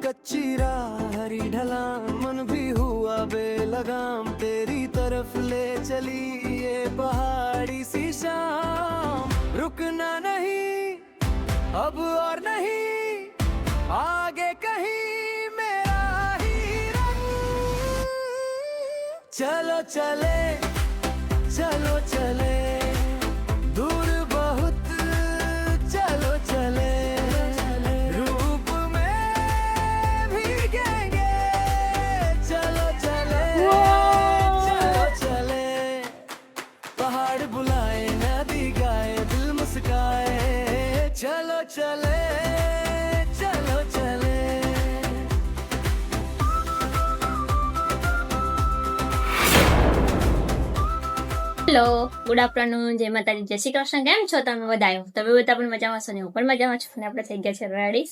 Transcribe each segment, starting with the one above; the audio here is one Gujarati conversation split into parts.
कच्ची राह हरी ढलान मन भी हुआ बेलगाम तेरी तरफ ले चली ये पहाड़ी सी शाम रुकना नहीं अब और नहीं आगे कहीं मेरा ही रंग चलो चले चलो चले दूर बहुत चलो चले रूप में भीगेंगे चलो चले चलो चले पहाड़ बुलाए नदी गाए दिल मुस्काए चलो चले चलो चले હેલો ગુડ આફ્ટરનૂન જય માતાજી જય શ્રી કૃષ્ણ કેમ છો તમે બધાયો તમે બધા પણ મજામાં છો ને હું પણ મજામાં છું અને આપણે થઈ ગયા છે રેડી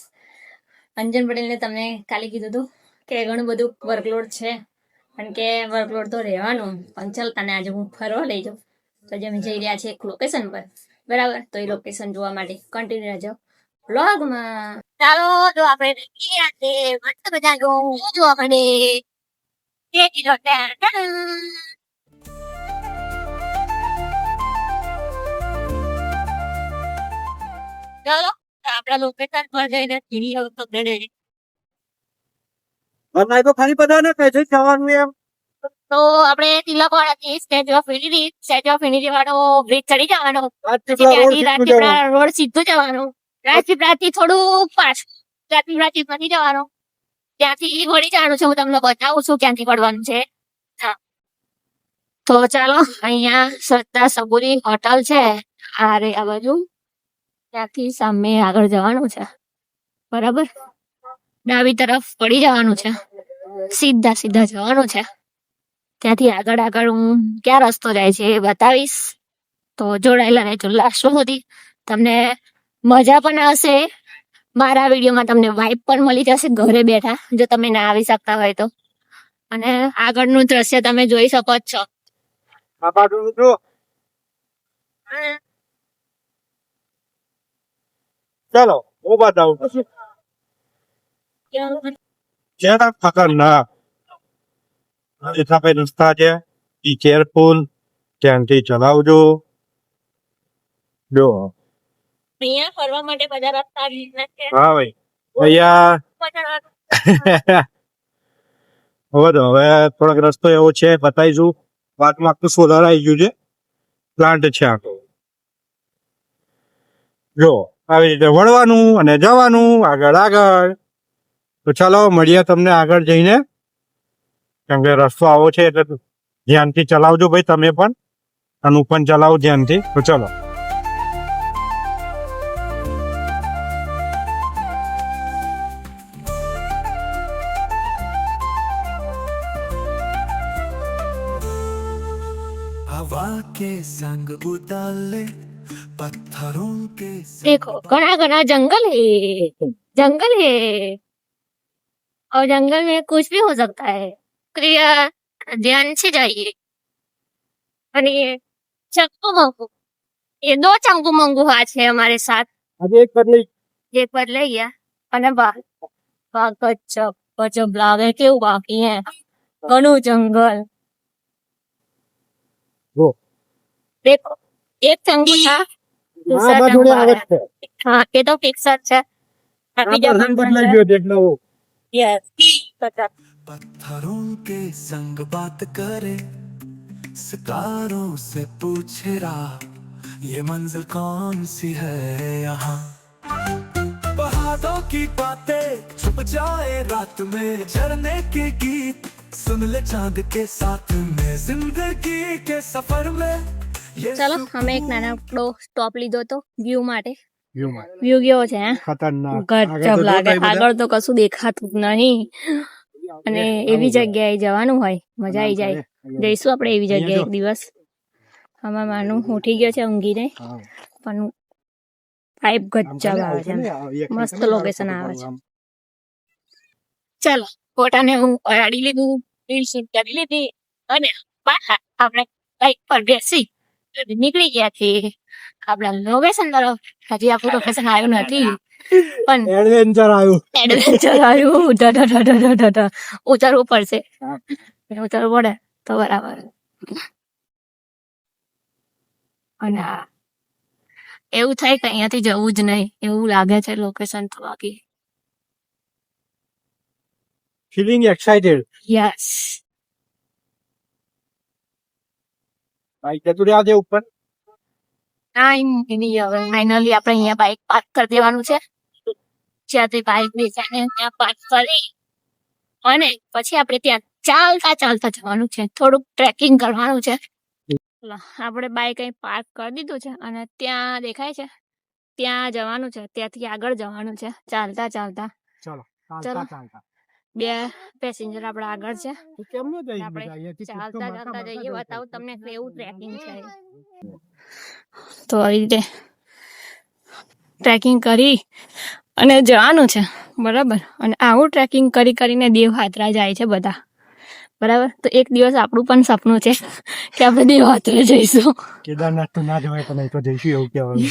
અંજન પટેલને તમને કાલે કીધું હતું કે ઘણું બધું વર્કલોડ છે કારણ કે વર્કલોડ તો રહેવાનું પણ ચાલ તને આજે હું ફરવા લઈ જાઉં તો આજે અમે જઈ રહ્યા છીએ એક લોકેશન પર બરાબર તો એ લોકેશન જોવા માટે કન્ટિન્યુ રહેજો વ્લોગમાં ચાલો જો આપણે બધા જોવા મળે ચાલો આપણા લોકેશન પર જઈને ટીવી આવતો ગણે બનાય તો ખાલી બધા ને કહે છે જવાનું એમ તો આપણે તિલકવાડાથી સ્ટેચ્યુ ઓફ યુનિટી વાળો બ્રિજ ચડી જવાનો ત્યાંથી રાજપીપળા રોડ સીધો જવાનો રાજપીપળાથી થોડું પાછું રાજપીપળાથી નથી જવાનું ત્યાંથી વળી જવાનું છે હું તમને બતાવું છું ક્યાંથી પડવાનું છે હા તો ચાલો અહીંયા શ્રદ્ધા સબુરી હોટલ છે આ રે આ બાજુ ત્યાંથી સામે આગળ જવાનું છે બરાબર ડાબી તરફ પડી જવાનું છે સીધા સીધા જવાનું છે ત્યાંથી આગળ આગળ હું ક્યાં રસ્તો જાય છે એ બતાવીશ તો જોડાયેલા રહેજો લાસ્ટ સુધી તમને મજા પણ આવશે મારા વિડીયોમાં તમને વાઇબ પણ મળી જશે ઘરે બેઠા જો તમે ના આવી શકતા હોય તો અને આગળનું દ્રશ્ય તમે જોઈ શકો જ છો આ બાજુ જો ચલો હું બતાવું જ્યાં ખતરનાક એટલા કઈ રસ્તા છે બી કેરફુલ ધ્યાનથી ચલાવજો જો અહીંયા ફરવા માટે બધા રસ્તા રીતના છે હા ભાઈ અહીંયા હવે તો હવે થોડોક રસ્તો એવો છે બતાવીશું વાતમાં આખું સોલર આવી ગયું છે પ્લાન્ટ છે આખો જો આવી રીતે વળવાનું અને જવાનું આગળ આગળ તો ચાલો મળીએ તમને આગળ જઈને કેમ કે રસ્તો આવો છે એટલે ધ્યાનથી ચલાવજો ભાઈ તમે પણ અને હું પણ ચલાવું ધ્યાનથી તો ચલો हवा के संग उताले पत्थरों के देखो घना घना जंगल है और जंगल में कुछ भी हो सकता है कृपया ध्यान से जाइए और ये चंगू मंगू ये दो चंगू मंगू आज है हमारे साथ આજે એક પર લઈ एक बार ले गया અને ગજબ ગજબ લાગે કેવું બાકી હે ઘણું જંગલ જો देखो एक चंगू था दूसरा આ બાજુ चंगू आ આવે रहा છે है। हाँ ये तो फिक्स है આ person બદલાઈ ગયો દેખ નવો यस पत्थरों के संग बात करे सितारों से पूछे राह ये मंजिल कौन सी है यहाँ पहाड़ों की बातें छुप जाए रात में झरने के गीत सुन ले चांद के साथ में जिंदगी के सफर में ચાલો અમે એક નાનકડો સ્ટોપ લીધો તો વ્યૂ માટે વ્યૂમાં વ્યૂ કેવો છે હે ખતરનાક ગજબ લાગે આગળ તો કશું દેખાતું જ નહીં અને એવી જગ્યાએ જવાનું હોય મજા આવી જાય જઈશું આપણે એવી જગ્યાએ એક દિવસ આમાં માનું ઉઠી ગયો છે ઊંઘીને પણ પાઇપ ગજબ આવે છે મસ્ત લોકેશન આવે છે ચાલો ફોટાને હું પડાડી લીધું રીલ શૂટ કરી લીધી અને પાછા આપણે બાઈક પર બેસી નીકળી ગયા છીએ આપણા લોકેશન તરફ. હજી આપણું લોકેશન આવ્યું નથી પણ એડવેન્ચર આવ્યું. એડવેન્ચર આવ્યું. ઉતરવું પડશે. ઉતરવું પડે તો બરાબર. અને એવું થાય કે અહીંયાથી જવું જ નહીં એવું લાગે છે લોકેશન તો. બાકી ફિલિંગ એક્સાઇટેડ. યસ. બાઈક જતું રહ્યા છે ઉપર. ફાઇનલી આપણે અહીંયા બાઇક પાર્ક કરી દેવાનું છે. જ્યાંથી બાઇક બેસાને ત્યાં પાર્ક કરી અને પછી આપણે ત્યાં ચાલતા જવાનું છે. થોડુંક ટ્રેકિંગ કરવાનું છે. આપણે બાઇક અહીં પાર્ક કરી દીધું છે અને ત્યાં દેખાય છે ત્યાં જવાનું છે. ત્યાંથી આગળ જવાનું છે ચાલતા. ચાલો ચલો. ચાલતા. 2 પેસેન્જર આપણા આગળ છે. કેમનું જઈ આપણે અહીંયાથી ચાલતા જઈએ. બતાવું તમને કેવું ટ્રેકિંગ છે. તો આવી રીતે ટ્રેકિંગ કરી અને જવાનું છે બરાબર. અને આવું ટ્રેકિંગ કરીને દેવયાત્રા જાય છે બધા બરાબર. તો એક દિવસ આપણું પણ સપનું છે કે આપણે દેવયાત્રા જઈશું. કેદારનાથ તો ના જવાય પણ અહીં તો જઈશું એવું કહેવાનું.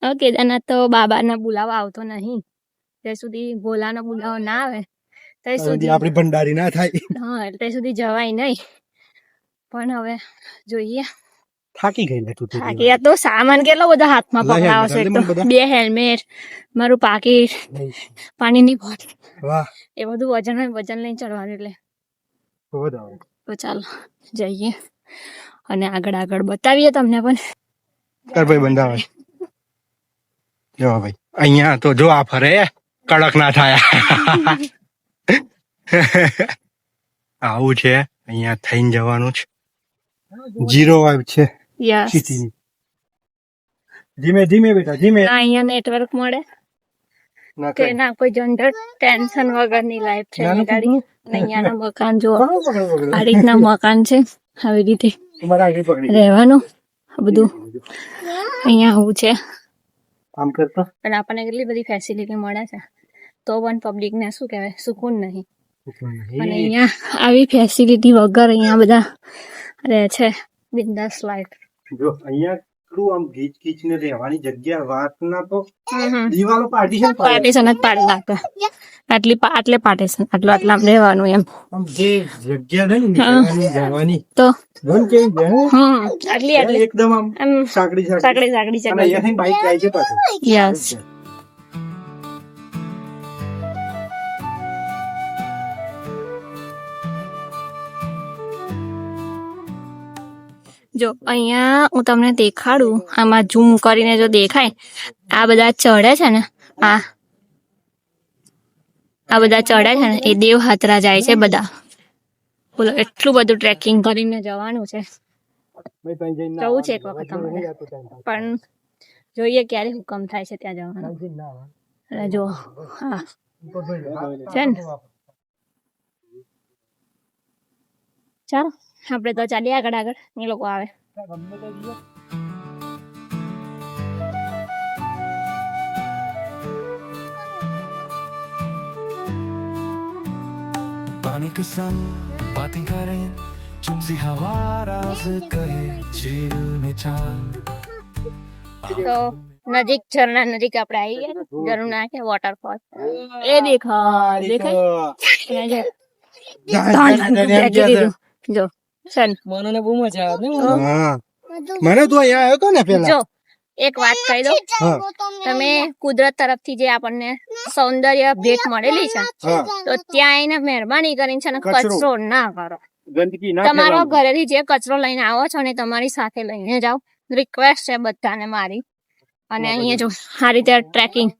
હવે કેદારનાથ તો બાબાના બોલાવા આવતો નહીં. ત્યાં સુધી ભોલાનો બોલાવો ના આવે ત્યાં સુધી આપણી ભંડારી ના થાય. ત્યાં સુધી જવાય નહીં. પણ હવે જોઈએ. થાકી ગઈ ને તું તો. થાકી આ તો સામાન કેટલો બધો હાથમાં પકડાવશે. 2 હેલ્મેટ, મારું પાકીટ, પાણીની બોટલ, વાહ એ બધું વજન લઈને ચડવાનું. એટલે તો ચાલો જઈએ અને આગળ બતાવીએ તમને પણ. કર ભાઈ બંધાવે. જો ભાઈ અહીંયા તો જો આ ફરે કડક ના થાય. આવું છે અહીંયા થઈને જવાનું છે. 0 વાઇબ છે. યસ. સિટીની. ધીમે બેટા ધીમે. અહીંયા નેટવર્ક મળે ના કે ના કોઈ ઝંઝટ ટેન્શન વગરની લાઈફ છે. અહીંયાના મકાન જો આ રીતના મકાન છે. આવી રીતે રહેવાનું બધું અહીંયા આવું છે. આમ કરતો અને આપણને કેટલી બધી ફેસિલિટી મળે છે તો પણ પબ્લિક ને શું કહેવાય સુકૂન નહીં. અને અહીંયા આવી ફેસિલિટી વગર અહીંયા બધા રહે છે બિંદાસ લાઈફ. જો અહીંયા કેટલું આમ ગીચ ને રહેવાની જગ્યા વાત ના તો દીવાલો પાર્ટીશન જ પાડી નાખતા. આટલે પાર્ટીશન આટલામાં રહેવાનું એમ. આમ જે જગ્યા નહીં નીકળવાની જવાની તો આટલી એકદમ આમ આમ સાંકડી છે. અને અહીંયાથી બાઈક જાય છે પાછું. યસ. જો અહીંયા હું તમને દેખાડું. આમાં ઝૂમ કરીને જો દેખાય આ બધા ચડે છે ને આ બધા ચડે છે ને એ દેવયાત્રા જાય છે બધા. બોલો એટલું બધું ટ્રેકિંગ કરીને જવાનું છે. જવું છે એક વખત અમારે પણ જોઈએ ક્યારે હુકમ થાય છે ત્યાં જવાનું. અને જો હા છે ને. ચાલો આપણે તો ચાલીએ આગળ એ લોકો આવે. पानी के संग बातें करें चुमसी हवा राज कहे चीर में चांद. તો નજીક ઝરણા નજીક આપણે આવી ગયા. ઝરણા કે વોટરફોલ એ દેખાય જો સન મને બહુ મજા આવે. મને તો અહીંયા આવ્યો તો ને પેલા. જો એક વાત કહી દો. તમે કુદરત તરફથી જે આપણને સૌંદર્ય ભેટ મળેલી છે તો ત્યાં આવીને મહેરબાની કરીને છે ને કચરો ના કરો. ગંદકી ના તમારા ઘરેથી જે કચરો લઈને આવો છો ને તમારી સાથે લઈને જાઓ. રિક્વેસ્ટ છે બધાને મારી. અને અહીંયા જો આ રીતે ટ્રેકિંગ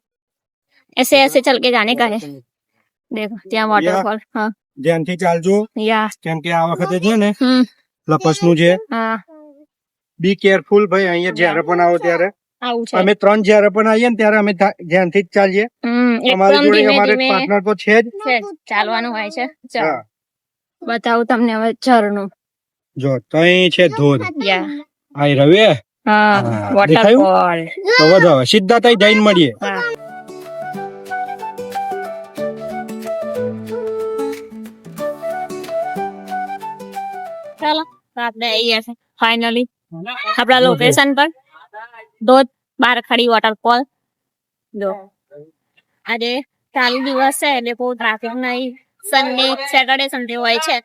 ऐसे ऐसे चल के जाने का है. देखो ત્યાં વોટરફોલ. હા ધ્યાનથી ચાલજો યા. કેમ કે આ વખતે છે ને લપસનું છે. હા બી કેરફુલ ભાઈ. અહીંયા જયારે પણ આવો ત્યારે આવું છે. અમે 3 જયારે પણ આવીએ ને ત્યારે અમે ધ્યાનથી જ ચાલીએ. અમારી જોડે અમારે પાર્ટનર તો છે જ. ચાલવાનું હોય છે. ચાલો બતાવું તમને હવે ઝરણું. જો તઈ છે ધોધ. યા આઈ રવે. હા વોટરફોલ. તો વધો સીધા તઈ જઈને મળીએ. હા ચાલો આપણે આવી ગયા છે ફાઇનલી આપણા લોકેશન પર ધોધ બારખાડી વોટરફોલ જો આજે ચાલુ દિવસ છે એટલે બહુ ટ્રાફિક નહીં સન્ડે સેટરડે સન્ડે હોય છે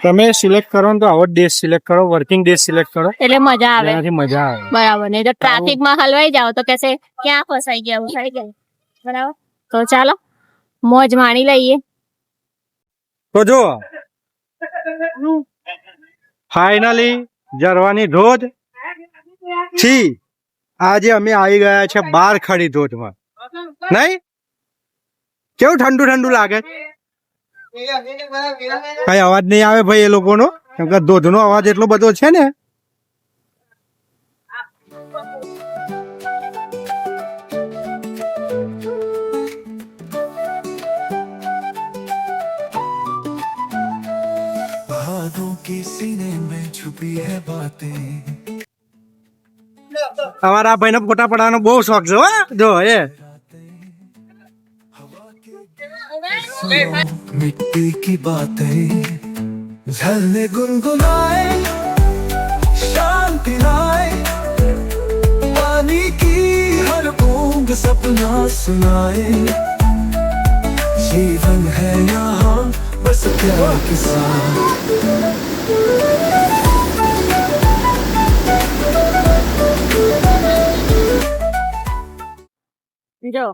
તમે સિલેક્ટ કરો ને તો આવો ડેસ સિલેક્ટ કરો, વર્કિંગ ડેસ સિલેક્ટ કરો, એટલે મજા આવે એનાથી મજા આવે. બરાબર ને જો ટ્રાફિક માં હલવાઈ જાવ તો કેસે ક્યાં ફસાઈ ગયા ફસાઈ ગયા બરાબર તો ચાલો મોજ માણી લઈએ તો જો ફાઇનલી જરવાની ધોધ થી આજે અમે આવી ગયા છે બારખાડી ધોધમાં. નહીં કેવું ઠંડુ ઠંડુ લાગે? કઈ અવાજ નહીં આવે ભાઈ એ લોકોનો, કેમ કે ધોધનો અવાજ એટલો બધો છે ને. बादों के सीने में छुपी है बातें. અમારા ભાઈને ફોટા પડવાનો બહુ શોખ છે. હો જો એ मिट्टी की बातें झलने गुनगुनाए शांति लाए पानी की हर बूंद सपना सुनाए जीवन है यहाँ बस प्यार के साथ. જો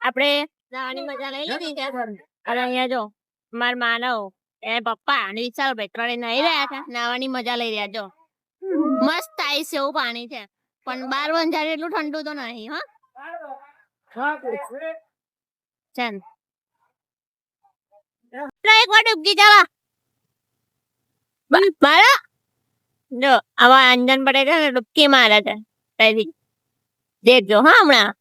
આપણે નાની મજા લઈ લીધી છે અને અહીંયા જો માર માનવ એ પપ્પા અને વિશાલભાઈ ત્રણે નાહી રહ્યા હતા નાવાની મજા લઈ રહ્યા જો મસ્ત આઈસ એવું પાણી છે પણ 12 અંજારે એટલું ઠંડુ તો નહીં હા ચાલ એક વાર ડૂબકી જવા મારા જો આવા અંજન પડે છે ને ડૂબકી મારે છે પહેલી દેખજો હા હમણાં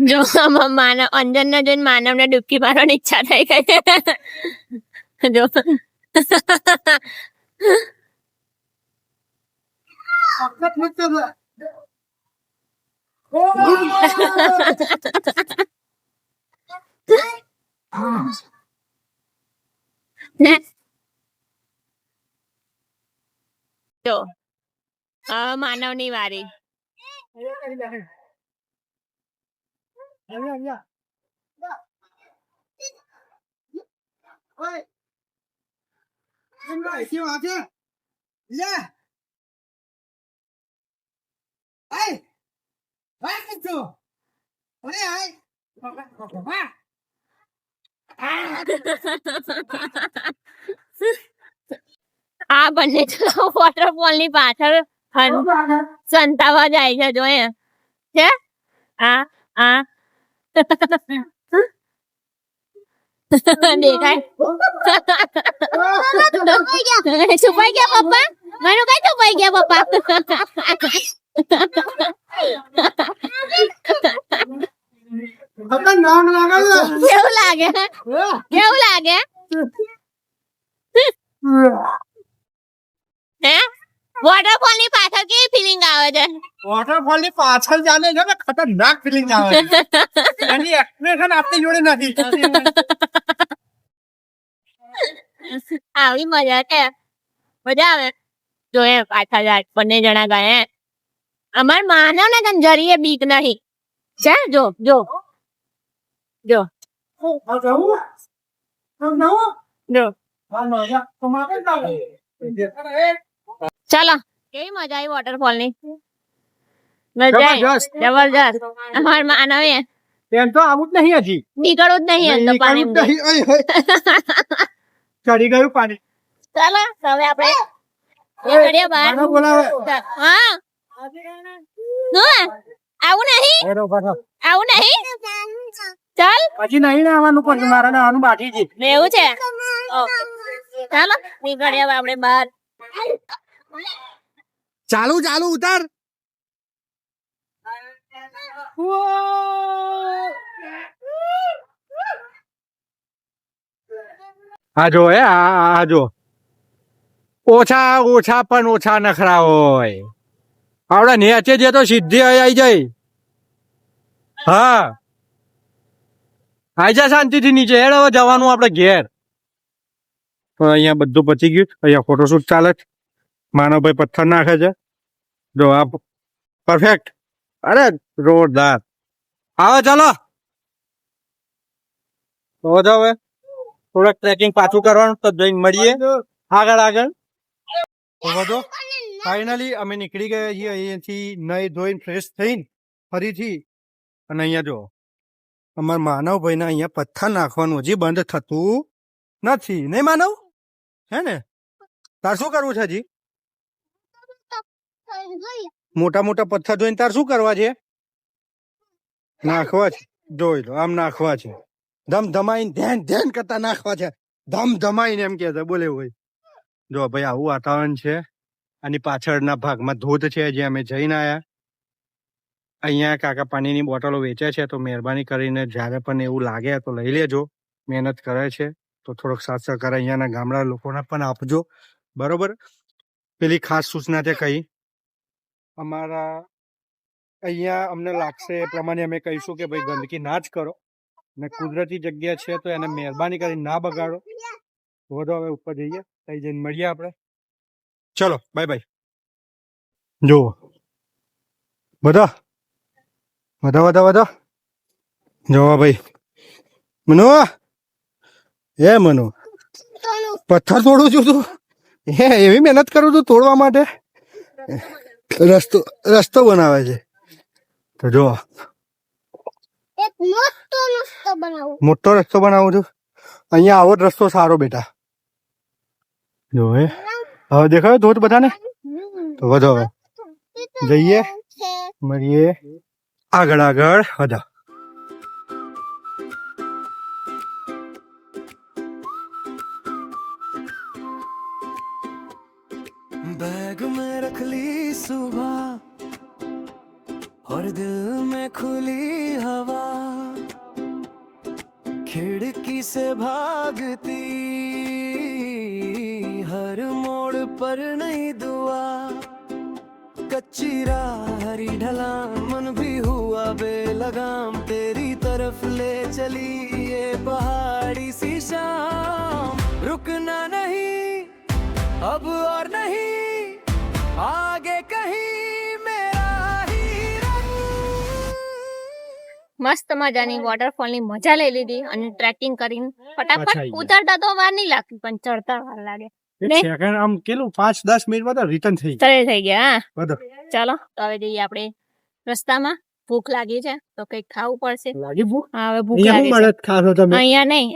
જો માનવ અંજન ને જોઈને માનવ ને ડૂબકી મારવાની ઈચ્છા થઈ ગઈ જો જો માનવ ની વારી આ બંને વોટરફોલ ની પાછળ સંતાવા જાય છે જો છે આ આ દેખાય છુપાઈ ગયા પપ્પા મને કઈ છુપાઈ ગયા પપ્પા કેવું લાગે કેવું લાગે હે વોટરફોલ ની પાછળ કેવી ફિલિંગ આવે છે વોટરફોલ ની પાછળ જાને છે ને ખતરનાક ફિલિંગ આવે છે. એની એક્સપ્રેશન આપણી જોડે નથી. આવી મજા છે મજા આવે જો એ પાછળ જાય બંને જણા ગયા અમાર માનવ ને તને જરીએ બીક નહીં છે જો જો જો જો ચાલો કેવી મજા આવી વોટરફોલ ની મજા આવી જબરજસ્ત અમાર માનવ એ તેમ તો આવું જ નહીં હજી નીકળવું જ નહીં અંદર પાણી ચડી ગયું પાણી. ચાલો હવે આપણે નીકળીએ બહાર બોલાવે હા આવું નહીં આવું નહીં ચાલ હજી નહીં ને આવવાનું પણ મારે આવવાનું બાકી છે. એવું છે ચાલો નીકળીએ હવે આપણે બહાર ચાલુ ચાલુ ઉતાર. આ જો આ જો ઓછા ઓછા પણ ઓછા નખરા હોય આવડે નેચે જે તો સીધી આવી જાય. હા આઈ જા શાંતિથી નીચે હેડ હવે જવાનું આપણે ઘેર તો અહીંયા બધું પતી ગયું અહીંયા ફોટોશૂટ ચાલે છે માનવભાઈ પથ્થર નાખે છે જો આ પરફેક્ટ અરે જોરદાર આવે ચાલો તો હવે થોડાક ટ્રેકિંગ પાછું કરવાનું તો જઈને મળીએ આગળ તો વધો ફાઇનલી અમે નીકળી ગયા છીએ અહીંયાથી નહીં ધોઈને ફ્રેશ થઈને ફરીથી અને અહીંયા જો અમારા માનવભાઈને અહીંયા પથ્થર નાખવાનું હજી બંધ થતું નથી નહીં માનવ હે ને તાર શું કરવું છે હજી મોટા મોટા પથ્થર જોઈને તાર શું કરવા છે નાખવા છે જોઈ લો આમ નાખવા છે ધમધમાઈને ધ્યાન ધ્યાન કરતા નાખવા છે ધમધમાઈને એમ કે છે બોલે હોય જો ભાઈ આવું વાતાવરણ છે આની પાછળના ભાગમાં ધોધ છે જે અમે જઈને આવ્યા અહીંયા કાકા પાણીની બોટલો વેચે છે તો મહેરબાની કરીને જ્યારે પણ એવું લાગે તો લઈ લેજો મહેનત કરે છે તો થોડોક સાથ સહકાર અહીંયાના ગામડા લોકોને પણ આપજો બરોબર પેલી ખાસ સૂચના છે કઈ અમારા અહીંયા અમને લાગશે એ પ્રમાણે અમે કહીશું કે ભાઈ ગંદકી ના જ કરો ને કુદરતી જગ્યા છે તો એને મહેરબાની કરીને ના બગાડો વધો હવે ઉપર જઈએ ત્યાં જઈને મળીએ આપણે ચલો બાય બાય જુઓ બધા જો ભાઈ મનુ એ મનુ પથ્થર તોડું છું તું એવી મહેનત કરું છું તોડવા માટે રસ્તો બનાવે છે તો જો મોટો રસ્તો બનાવું છું અહીંયા આવો જ રસ્તો સારો બેટા જો હવે દેખાયો ધોધ બધાને તો વધો હવે જઈએ મળીએ આગળ વધો बैग में रख ली सुबह और दिल में खुली हवा खिड़की से भागती हर मोड़ पर नई दुआ कच्ची राह हरी ढलान मन भी हुआ बेलगाम तेरी तरफ ले चली ये पहाड़ी सी शाम रुकना नहीं अब और नहीं आगे कहीं मेरा ही रंग મસ્ત મજાની વોટરફોલ ની મજા લઈ લીધી અને ટ્રેકિંગ કરીને પાછા ફટાફટ આવી ગયા. ઉતરતા તો વાર નહીં લાગતી પણ ચડતા વાર લાગે ને? સેકન્ડ આમ કેટલું 5-10 મિનિટમાં તો રિટર્ન થઈ ચડે થઈ ગયા હા બધો ચાલો તો હવે જઈએ આપણે રસ્તામાં ભૂખ લાગી છે તો કઈક ખાવું પડશે લાગી ભૂખ હા હવે ભૂખ અહીંયા લાગી હું છે મળત ખાશો તમે અહીંયા નહીં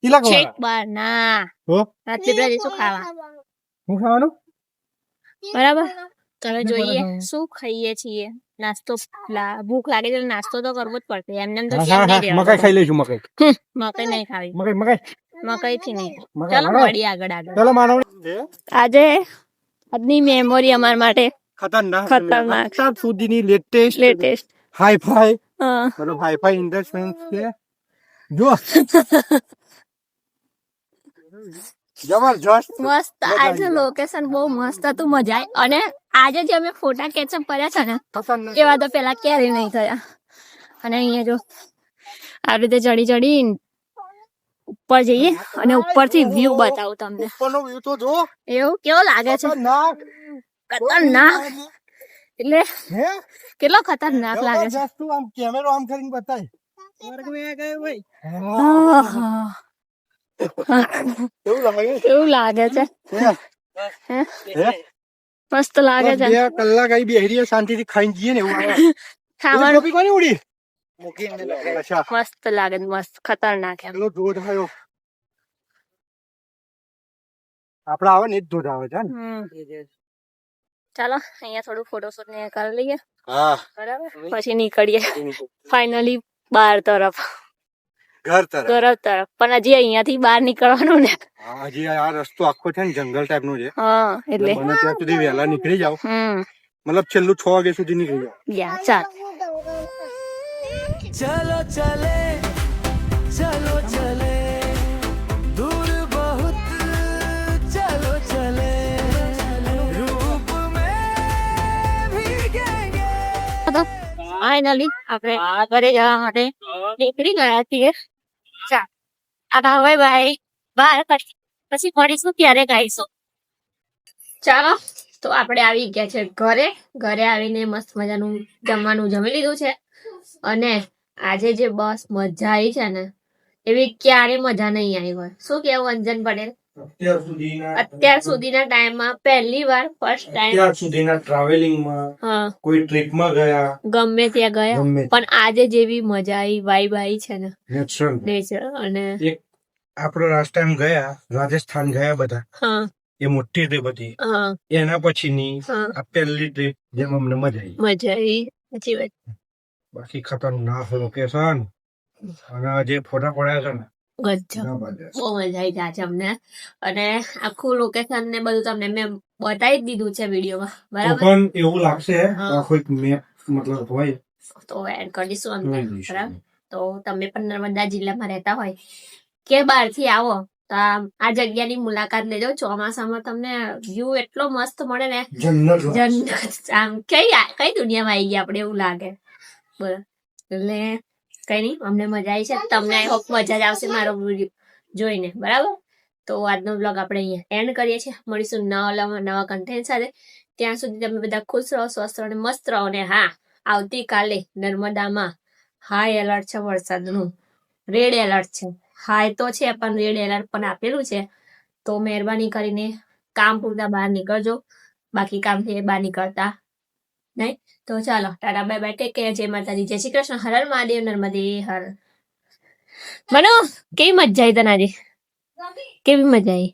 તિલક છેક બાર ના હો રાત્રે પેલા જઈશું ખાવા હું ખાવાનું બરાબર તો હવે જોઈએ બરાબર. શું ખાઈએ છીએ નાસ્તો ભૂખ લાગે છે એટલે નાસ્તો તો કરવો જ પડશે એમને એમ તો હા, કેમ હા, નહીં મકાઈ ખાઈ લઈશું મકાઈ મકાઈ નહીં ખાવી મકાઈ મકાઈ થી નહીં મકાઈ ચાલો હાલો. મળીએ આગળ ચાલો માનવ આજે આજની મેમોરી અમાર માટે ખતરનાક ખતરનાક. અત્યાર સુધીની લેટેસ્ટ લેટેસ્ટ હાઈ-ફાઈ મતલબ હાઈ-ફાઈ ઇન ધ સેન્સ કે જો જબરજસ્ત મસ્ત મજા આજે આવી લોકેશન બહુ મસ્ત હતું મજા આવી અને આજે જે અમે ફોટા કેચઅપ કર્યા છે ને ખતરનાક એવા તો પેલા ક્યારેય નહીં થયા અને અહીંયા જો આ રીતે ચડી ઉપર જઈએ અને ઉપરથી વ્યૂ બતાવું તમને ઉપરનો વ્યૂ તો જો એવું કેવો લાગે છે ખતરનાક ખતરનાક એટલે હે કેટલો ખતરનાક લાગે છે જબરજસ્ત તું આમ કેમેરો આમ કરીને બતાય સ્વર્ગ મે ગયે ભાઈ આહા. કેવું લાગે કેવું લાગે છે હે? મસ્ત લાગે છે 2 કલાક આઈ બેહરીએ શાંતિથી ખાઈને જઈએ ને એવું લાગે ખાવાનું ટોપી કોની ઉડી અચ્છા મસ્ત લાગે મસ્ત ખતરનાક એમ પેલો ધોધ આવ્યો આપડા આવે ને એ જ ધોધ આવે છે ને ચાલો અહીંયા થોડું ફોટોશૂટ ને કરી લઈએ હા બરાબર પછી નીકળીએ ફાઇનલી બહાર તરફ ઘર તરફ પણ હજી અહીંયાથી બહાર નીકળવાનું ને હા, હજી આ રસ્તો આખો છે ને જંગલ ટાઈપ નો છે હા એટલે બને ત્યાં સુધી વહેલા નીકળી જાવ મતલબ છેલ્લું 6 વાગ્યા સુધી નીકળી જાવ યા ચાલ चलो चले चलो चले दूर बहुत चलो चले रूप में भीगेंगे ફાઇનલી આપણે ઘરે જવા માટે નીકળી ગયા છીએ. ચાલ અને હવે ભાઈ બહાર પછી મળીશું ત્યારે ગાઈશું. ચાલો તો આપણે આવી ગયા છે ઘરે આવીને મસ્ત મજાનું જમવાનું જમી લીધું છે. અને આજે જે બસ મજા આવી છે ને એવી ક્યારે મજા નહીં આવી હોય. શું કેવું અંજન પટેલ? અત્યાર સુધીના ટાઈમમાં પહેલી વાર ફર્સ્ટ ટાઈમ અત્યાર સુધીના ટ્રાવેલિંગમાં હા કોઈ ટ્રીપમાં ગયા ગમે ત્યાં ગયા ગમે પણ આજે જેવી મજા આવી વાઈબ આવી છે ને નેચરલ નેચર અને એક આપણે લાસ્ટ ટાઈમ ગયા રાજસ્થાન ગયા બધા હા એ મોટી ટ્રીપ હતી હા એના પછીની હા આ પહેલી ટ્રીપ જેમ અમને મજા આવી મજા આવી સાચી વાત. બાકી ખતરનાક લોકેશન અને જે ફોટા પડ્યા છે ને ગજબ ના બાજુ. બહુ મજા આવી જાય છે અમને. અને આખું લોકેશન ને બધું તમને મેં બતાવી જ દીધું છે વિડીયોમાં તો બરાબર. પણ એવું લાગશે હા. આ કોઈ મેપ મતલબ હોય તો એડ કરી દઈશું તો અંદર એ દઈશું. બરાબર. તો તમે પણ નર્મદા જિલ્લામાં રહેતા હોય કે બહારથી આવો તો આ જગ્યાની મુલાકાત લેજો. ચોમાસામાં તમને વ્યૂ એટલો મસ્ત મળે ને જન્નત લાગશે. જન્નત આમ કઈ દુનિયામાં આવી ગયા આપણે એવું લાગે. બોલો એટલે કઈ નહીં અમને મજા આવી છે. તમને આઈ હોપ મજા જ આવશે મારો વિડીયો જોઈને બરાબર. તો આજનો બ્લોગ આપણે અહીંયા એન્ડ કરીએ છીએ. મળીશું નવા કન્ટેન્ટ સાથે. ત્યાં સુધી તમે બધા ખુશ રહો, સ્વસ્થ રહો અને મસ્ત રહો. અને હા આવતીકાલે નર્મદામાં હાઈ એલર્ટ છે વરસાદનું. રેડ એલર્ટ છે. હાઈ તો છે પણ રેડ એલર્ટ પણ આપેલું છે. તો મહેરબાની કરીને કામ પૂરતા બહાર નીકળજો. બાકી કામથી બહાર નીકળતા નહીં. તો ચાલો Tata bye bye take care. જય માતાજી, જય શ્રી કૃષ્ણ, હર હર મહાદેવ, નર્મદે હર. મનો કેવી મજા આવી તને આજે? કેવી મજા આવી?